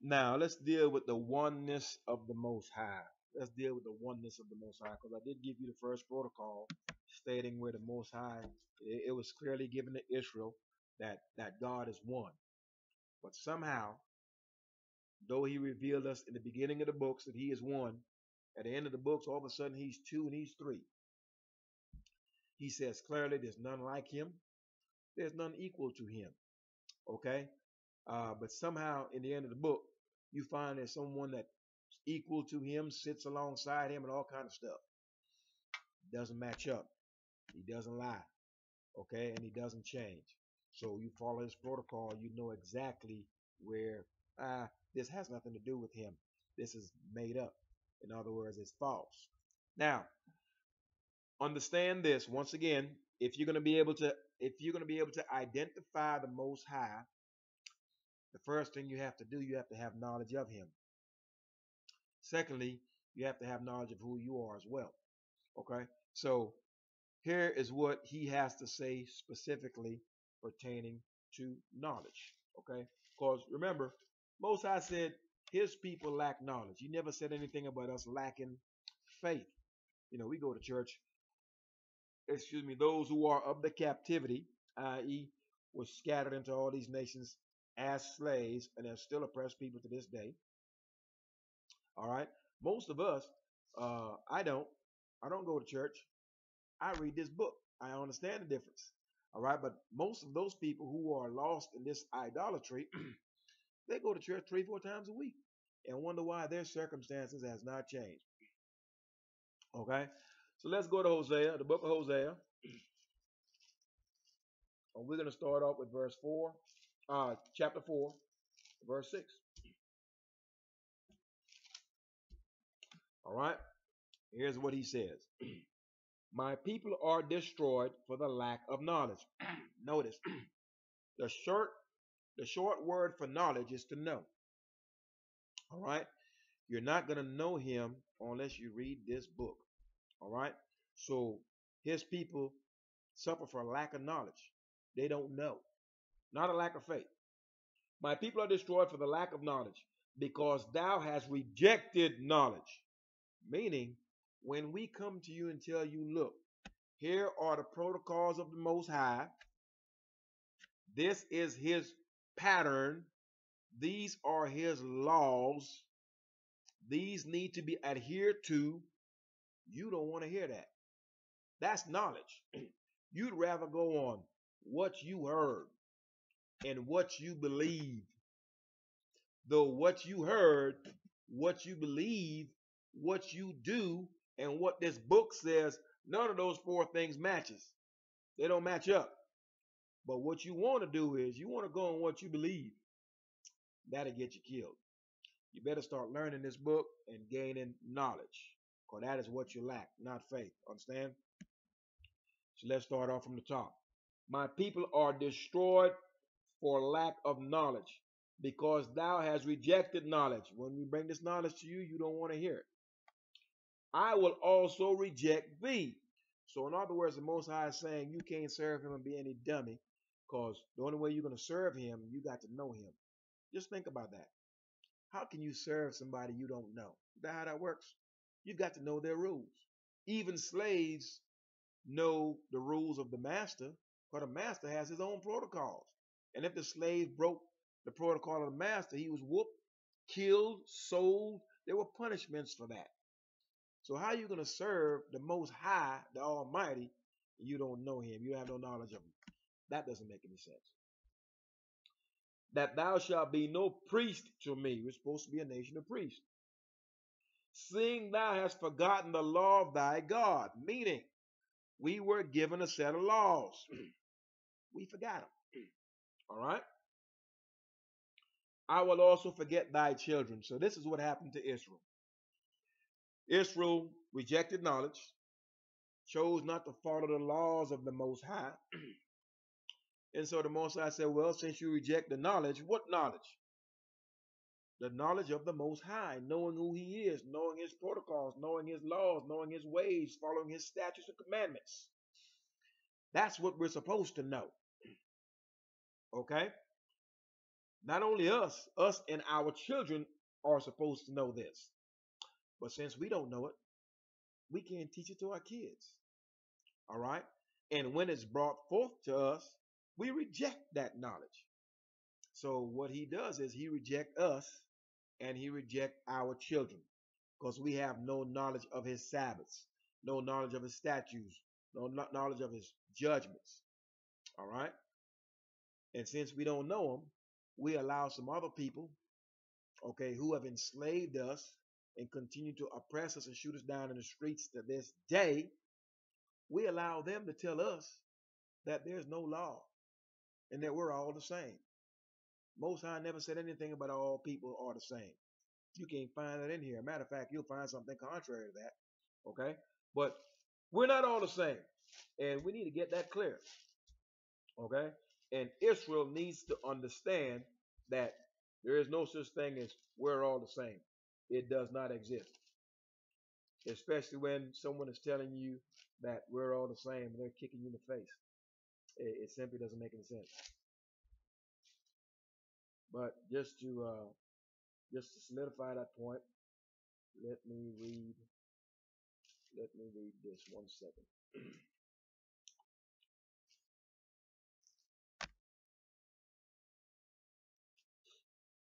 Now let's deal with the oneness of the Most High. Let's deal with the oneness of the Most High, because I did give you the first protocol stating where the Most High, it was clearly given to Israel that God is one. But somehow, though He revealed us in the beginning of the books that He is one, at the end of the books, all of a sudden He's two and He's three. He says clearly there's none like Him, there's none equal to Him. Okay? But somehow in the end of the book, you find there's someone that's equal to Him, sits alongside Him, and all kind of stuff. Doesn't match up. He doesn't lie. Okay? And He doesn't change. So you follow His protocol, you know exactly where this has nothing to do with Him. This is made up. In other words, it's false. Now, understand this once again. If you're going to be able to identify the Most High, the first thing you have to do, you have to have knowledge of Him. Secondly, you have to have knowledge of who you are as well. Okay? So here is what He has to say specifically pertaining to knowledge. Okay? Because remember, Most High said His people lack knowledge. He never said anything about us lacking faith. You know, we go to church, those who are of the captivity, i.e., were scattered into all these nations as slaves, and are still oppressed people to this day. All right. Most of us, I don't go to church. I read this book. I understand the difference. All right. But most of those people who are lost in this idolatry, they go to church 3-4 times a week and wonder why their circumstances has not changed. Okay. So let's go to Hosea, the book of Hosea. And we're going to start off with verse 4, chapter 4, verse 6. All right. Here's what he says. My people are destroyed for the lack of knowledge. Notice, the short word for knowledge is to know. All right. You're not going to know Him unless you read this book. All right. So His people suffer for a lack of knowledge. They don't know. Not a lack of faith. My people are destroyed for the lack of knowledge, because thou hast rejected knowledge. Meaning, when we come to you and tell you, look, here are the protocols of the Most High. This is His pattern. These are His laws. These need to be adhered to. You don't want to hear that. That's knowledge. You'd rather go on what you heard and what you believe. Though what you heard, what you believe, what you do, and what this book says, none of those four things matches. They don't match up. But what you want to do is you want to go on what you believe. That'll get you killed. You better start learning this book and gaining knowledge, because that is what you lack, not faith. Understand? So let's start off from the top. My people are destroyed for lack of knowledge, because thou hast rejected knowledge. When we bring this knowledge to you, you don't want to hear it. I will also reject thee. So in other words, the Most High is saying you can't serve Him and be any dummy, because the only way you're going to serve Him, you got to know Him. Just think about that. How can you serve somebody you don't know? Is that how that works? You got to know their rules. Even slaves know the rules of the master, but the master has his own protocols. And if the slave broke the protocol of the master, he was whooped, killed, sold. There were punishments for that. So how are you going to serve the Most High, the Almighty, and you don't know Him? You have no knowledge of Him. That doesn't make any sense. That thou shalt be no priest to me. We're supposed to be a nation of priests. Seeing thou hast forgotten the law of thy God. Meaning, we were given a set of laws. We forgot them. All right? I will also forget thy children. So this is what happened to Israel. Israel rejected knowledge, chose not to follow the laws of the Most High. And so the Most High said, well, since you reject the knowledge, what knowledge? The knowledge of the Most High, knowing who He is, knowing His protocols, knowing His laws, knowing His ways, following His statutes and commandments. That's what we're supposed to know. Okay? Not only us and our children are supposed to know this. But since we don't know it, we can't teach it to our kids. All right? And when it's brought forth to us, we reject that knowledge. So what he does is he reject us and he reject our children because we have no knowledge of his Sabbaths, no knowledge of his statutes, no knowledge of his judgments. All right? And since we don't know them, we allow some other people, okay, who have enslaved us and continue to oppress us and shoot us down in the streets to this day, we allow them to tell us that there's no law and that we're all the same. Most High never said anything about all people are the same. You can't find that in here. Matter of fact, you'll find something contrary to that. Okay? But we're not all the same. And we need to get that clear. Okay? And Israel needs to understand that there is no such thing as we're all the same. It does not exist. Especially when someone is telling you that we're all the same and they're kicking you in the face. It simply doesn't make any sense. But just to solidify that point, let me read let me read this 1 second.